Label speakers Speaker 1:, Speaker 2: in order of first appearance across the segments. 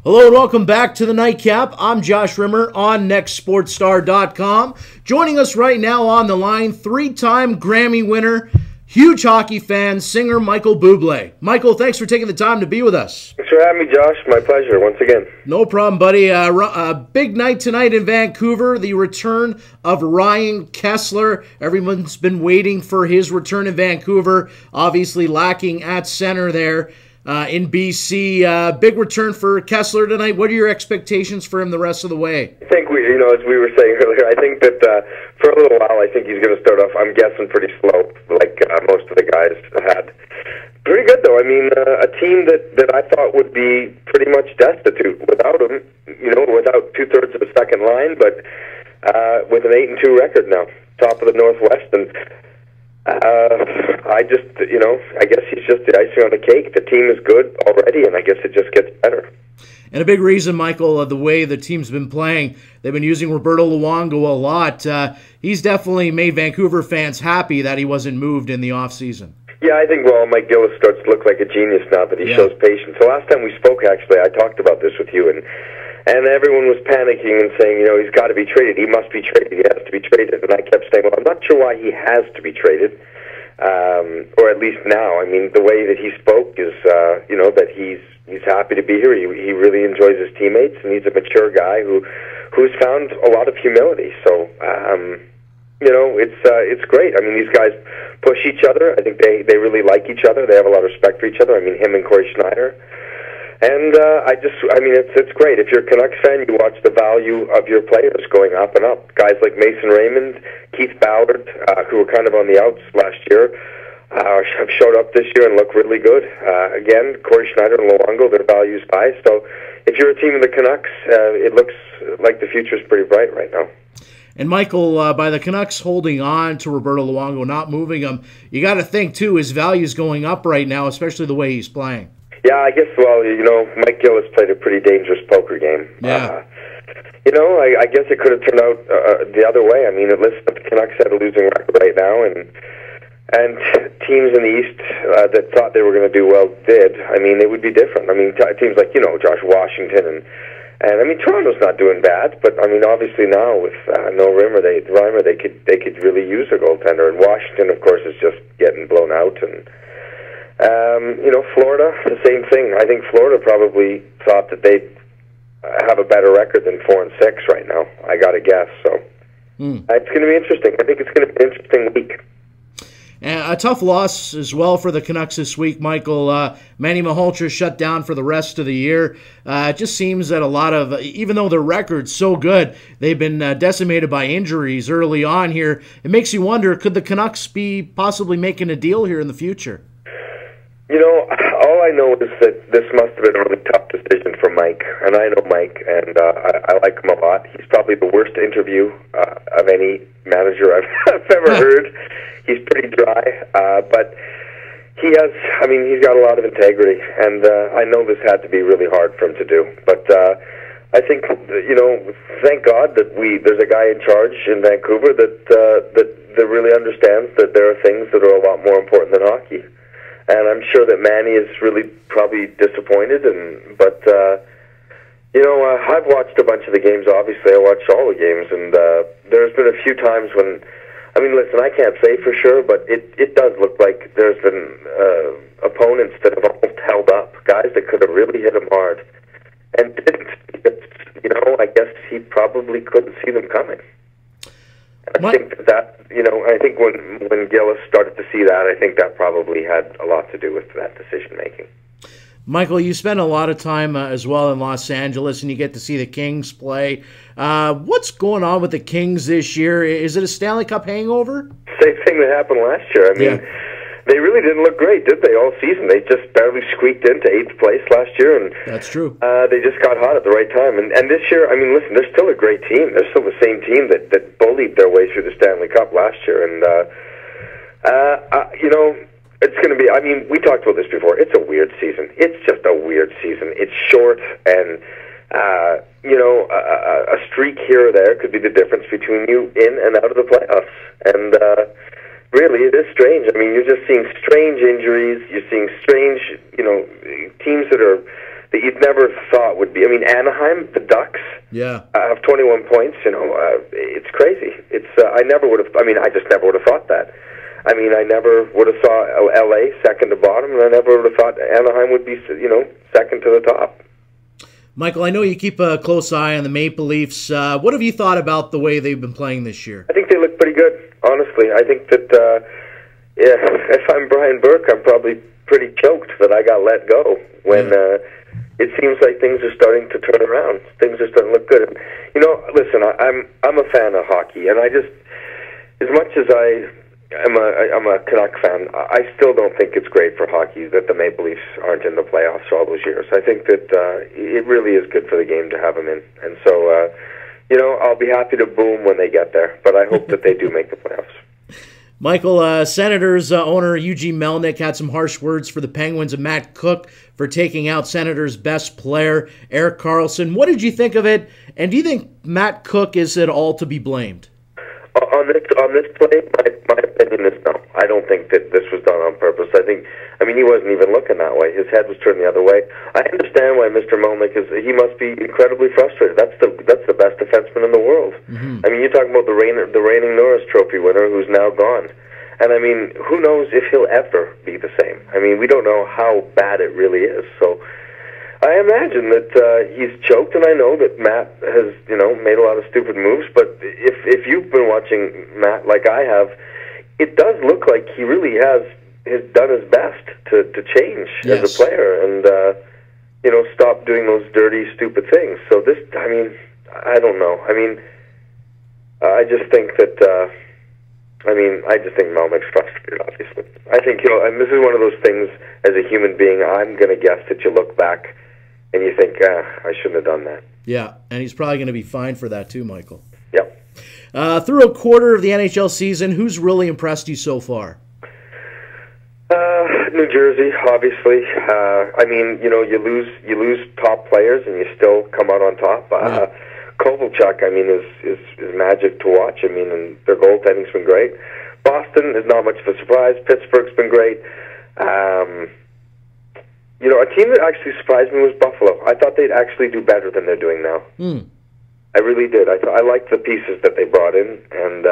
Speaker 1: Hello and welcome back to the Nightcap. I'm Josh Rimmer on NextSportsStar.com. Joining us right now on the line, three-time Grammy winner, huge hockey fan, singer Michael Buble. Michael, thanks for taking the time to be with us.
Speaker 2: Thanks for having me, Josh. My pleasure, once again.
Speaker 1: No problem, buddy. A big night tonight in Vancouver, the return of Ryan Kesler. Everyone's been waiting for his return in Vancouver, obviously lacking at center there. In BC, big return for Kesler tonight. What are your expectations for him the rest of the way?
Speaker 2: I think as we were saying earlier, I think that for a little while, I think he's going to start off, I'm guessing, pretty slow, like most of the guys had. Pretty good, though. I mean, a team that I thought would be pretty much destitute without him, without two-thirds of the second line, but with an 8-2 record now, top of the Northwest, and I guess he's just the icing on the cake. The team is good already, and I guess it just gets better.
Speaker 1: And a big reason, Michael, the way the team's been playing, they've been using Roberto Luongo a lot. He's definitely made Vancouver fans happy that he wasn't moved in the offseason.
Speaker 2: Yeah, I think, Mike Gillis starts to look like a genius now that he shows patience. The last time we spoke, actually, I talked about this with you, and everyone was panicking and saying, he's got to be traded. He must be traded. He has to be traded. And I kept saying, well, I'm not sure why he has to be traded, or at least now. I mean, the way that he spoke is, that he's happy to be here. He really enjoys his teammates, and he's a mature guy who's found a lot of humility. So, it's great. I mean, these guys push each other. I think they really like each other. They have a lot of respect for each other. I mean, him and Corey Schneider. And it's great. If you're a Canucks fan, you watch the value of your players going up and up. Guys like Mason Raymond, Keith Ballard, who were kind of on the outs last year, have showed up this year and look really good. Again, Corey Schneider and Luongo, their value's high. So if you're a team of the Canucks, it looks like the future's pretty bright right now.
Speaker 1: And Michael, by the Canucks holding on to Roberto Luongo, not moving him, you got to think, too, his value's going up right now, especially the way he's playing.
Speaker 2: Yeah, I guess, Mike Gillis played a pretty dangerous poker game.
Speaker 1: Yeah.
Speaker 2: I guess it could have turned out the other way. I mean, listen, the Canucks had a losing record right now, and teams in the East that thought they were going to do well did. I mean, it would be different. I mean, teams like, Josh Washington, and I mean, Toronto's not doing bad, but I mean, obviously now with no Reimer, they could really use a goaltender, and Washington, of course, is just getting blown out, and Florida, the same thing. I think Florida probably thought that they'd have a better record than 4-6 right now. I got to guess. So it's going to be interesting. I think it's going to be an interesting week.
Speaker 1: And a tough loss as well for the Canucks this week, Michael. Manny Malhotra shut down for the rest of the year. It just seems that a lot of, even though their record's so good, they've been decimated by injuries early on here. It makes you wonder, could the Canucks be possibly making a deal here in the future?
Speaker 2: All I know is that this must have been a really tough decision for Mike, and I know Mike, and I like him a lot. He's probably the worst interview of any manager I've ever heard. He's pretty dry, but he's got a lot of integrity, and I know this had to be really hard for him to do. But I think, thank God that there's a guy in charge in Vancouver that really understands that there are things that are a lot more important than hockey. And I'm sure that Manny is really probably disappointed, but I've watched a bunch of the games. Obviously, I watched all the games, and there's been a few times when, listen, I can't say for sure, but it does look like there's been opponents that have almost held up, guys that could have really hit him hard, and didn't. I guess he probably couldn't see them coming. I think when Gillis started to see that, I think that probably had a lot to do with that decision making.
Speaker 1: Michael, you spend a lot of time as well in Los Angeles, and you get to see the Kings play. What's going on with the Kings this year? Is it a Stanley Cup hangover?
Speaker 2: Same thing that happened last year. I mean, they really didn't look great, did they, all season? They just barely squeaked into 8th place last year, and
Speaker 1: that's true.
Speaker 2: They just got hot at the right time. And this year, listen, they're still a great team. They're still the same team that bullied their way through the Stanley Cup last year. And, it's going to be, we talked about this before. It's a weird season. It's just a weird season. It's short, and, a streak here or there could be the difference between you in and out of the playoffs. And, really, it is strange. You're just seeing strange injuries. You're seeing strange, teams that are that you'd never thought would be. I mean, Anaheim, the Ducks, have 21 points. It's crazy. It's I never would have. I mean, I just never would have thought that. I mean, I never would have thought L.A. second to bottom, and I never would have thought Anaheim would be, second to the top.
Speaker 1: Michael, I know you keep a close eye on the Maple Leafs. What have you thought about the way they've been playing this year?
Speaker 2: I think they look pretty good, honestly. I think that, if I'm Brian Burke, I'm probably pretty choked that I got let go when it seems like things are starting to turn around. Things are starting to look good. And, listen, I'm a fan of hockey, and I just, as much as I'm a Canuck fan, I still don't think it's great for hockey that the Maple Leafs aren't in the playoffs all those years. I think that it really is good for the game to have them in. And so, I'll be happy to boom when they get there, but I hope that they do make the playoffs.
Speaker 1: Michael, Senators owner Eugene Melnyk had some harsh words for the Penguins and Matt Cook for taking out Senators' best player, Erik Karlsson. What did you think of it, and do you think Matt Cook is at all to be blamed?
Speaker 2: On this play, my opinion is no. I don't think that this was done on purpose. I mean, he wasn't even looking that way. His head was turned the other way. I understand why Mr. Melnyk he must be incredibly frustrated. That's the best defenseman in the world. Mm-hmm. I mean, you're talking about the reigning Norris Trophy winner who's now gone. And I mean, who knows if he'll ever be the same? I mean, we don't know how bad it really is. So I imagine that he's choked, and I know that Matt has, made a lot of stupid moves. But if you've been watching Matt like I have, it does look like he really has done his best to change as a player and stop doing those dirty, stupid things. So this, I mean, I don't know. I mean, I just think that. I just think Melnyk's frustrated, obviously. I think, and this is one of those things, as a human being, I'm going to guess that you look back and you think, I shouldn't have done that.
Speaker 1: Yeah, and he's probably going to be fined for that too, Michael.
Speaker 2: Yep.
Speaker 1: Through a quarter of the NHL season, who's really impressed you so far?
Speaker 2: New Jersey, obviously. I mean, you lose top players and you still come out on top. Kovalchuk, I mean, is magic to watch. I mean, and their goaltending's been great. Boston is not much of a surprise. Pittsburgh's been great. A team that actually surprised me was Buffalo. I thought they'd actually do better than they're doing now. I really did. I liked the pieces that they brought in, and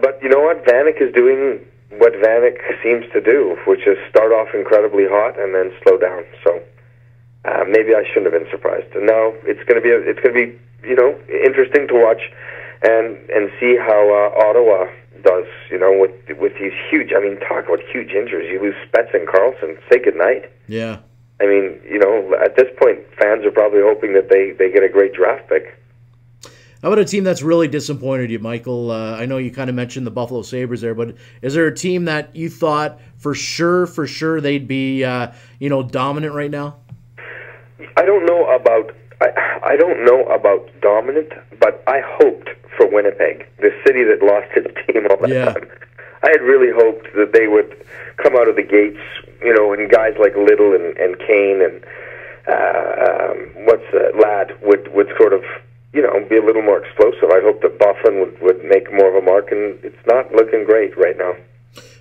Speaker 2: but you know what? Vanek is doing what Vanek seems to do, which is start off incredibly hot and then slow down. So. Maybe I shouldn't have been surprised. No, it's going to be interesting to watch and see how Ottawa does. With these huge. I mean, talk about huge injuries. You lose Spets and Karlsson. Say goodnight.
Speaker 1: Yeah.
Speaker 2: I mean, at this point, fans are probably hoping that they get a great draft pick.
Speaker 1: How about a team that's really disappointed you, Michael? I know you kind of mentioned the Buffalo Sabres there, but is there a team that you thought for sure they'd be dominant right now?
Speaker 2: I don't know about dominant, but I hoped for Winnipeg, the city that lost its team all the time. I had really hoped that they would come out of the gates, and guys like Little and Kane and Ladd would sort of, be a little more explosive. I hope that Bufflin would make more of a mark, and it's not looking great right now.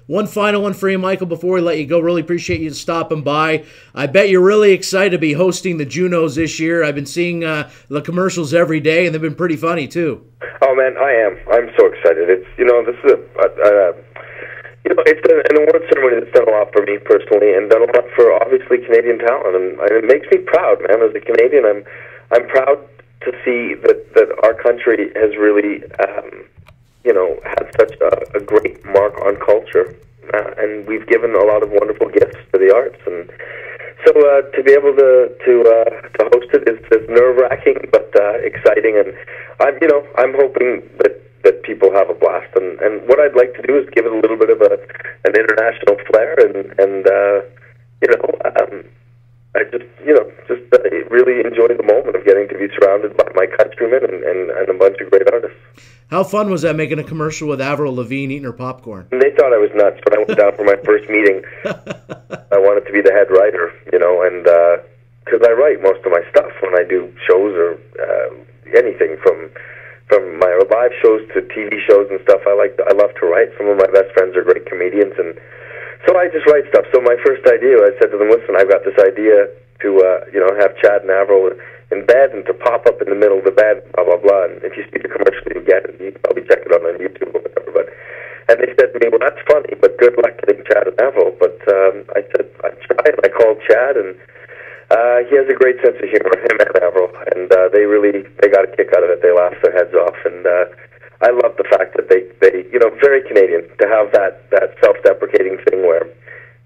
Speaker 1: One final one for you, Michael, before we let you go. Really appreciate you stopping by. I bet you're really excited to be hosting the Junos this year. I've been seeing the commercials every day, and they've been pretty funny, too.
Speaker 2: Oh, man, I am. I'm so excited. It's, this is it's an award ceremony that's done a lot for me personally and done a lot for, obviously, Canadian talent. And it makes me proud, man. As a Canadian, I'm proud to see that our country has really had such a great mark on culture, and we've given a lot of wonderful gifts to the arts, and so to be able to host it is nerve-wracking but exciting, and I'm hoping that people have a blast, and what I'd like to do is give it a little bit of an international flair, and I just really enjoy the moment of getting to be surrounded by my countrymen and a bunch of great artists.
Speaker 1: How fun was that, making a commercial with Avril Lavigne eating her popcorn?
Speaker 2: And they thought I was nuts when I went down for my first meeting. I wanted to be the head writer, and because I write most of my stuff when I do shows or anything from my live shows to TV shows and stuff. I love to write. Some of my best friends are great comedians, and So I just write stuff. So my first idea, I said to them, listen, I've got this idea to, have Chad and Avril in bed and to pop up in the middle of the bed, blah, blah, blah. And if you see the commercial, you get it. You can probably check it out on YouTube or whatever. And they said to me, well, that's funny, but good luck getting Chad and Avril. But I said, I'd try, and I called Chad, and he has a great sense of humor, him and Avril. And they got a kick out of it. They laughed their heads off. And I love the fact that they very Canadian, to have that self-deprecating thing where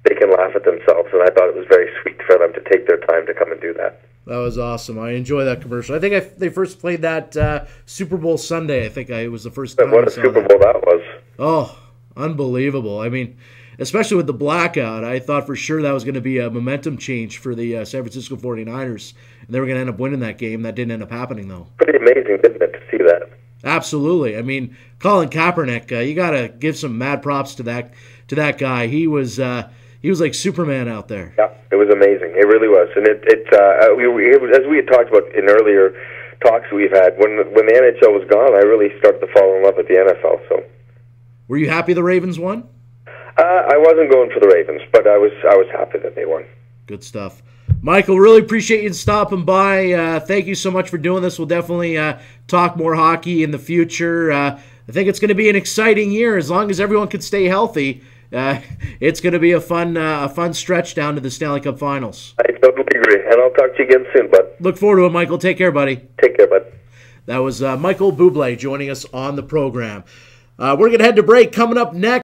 Speaker 2: they can laugh at themselves, and I thought it was very sweet for them to take their time to come and do that.
Speaker 1: That was awesome. I enjoy that commercial. I think they first played that Super Bowl Sunday. I think it was the first time.
Speaker 2: What a Super Bowl that was.
Speaker 1: Oh, unbelievable. I mean, especially with the blackout, I thought for sure that was going to be a momentum change for the San Francisco 49ers, and they were going to end up winning that game. That didn't end up happening, though.
Speaker 2: Pretty amazing, didn't it, to see that?
Speaker 1: Absolutely. I mean, Colin Kaepernick, you got to give some mad props to that guy. He was like Superman out there.
Speaker 2: Yeah, it was amazing. It really was. And as we had talked about in earlier talks we've had, when the NHL was gone, I really started to fall in love with the NFL. So,
Speaker 1: were you happy the Ravens won?
Speaker 2: I wasn't going for the Ravens, but I was happy that they won.
Speaker 1: Good stuff. Michael, really appreciate you stopping by. Thank you so much for doing this. We'll definitely talk more hockey in the future. I think it's going to be an exciting year as long as everyone can stay healthy. It's going to be a fun stretch down to the Stanley Cup Finals.
Speaker 2: I totally agree, and I'll talk to you again soon, bud.
Speaker 1: Look forward to it, Michael. Take care, buddy.
Speaker 2: Take care, bud.
Speaker 1: That was Michael Buble joining us on the program. We're going to head to break. Coming up next.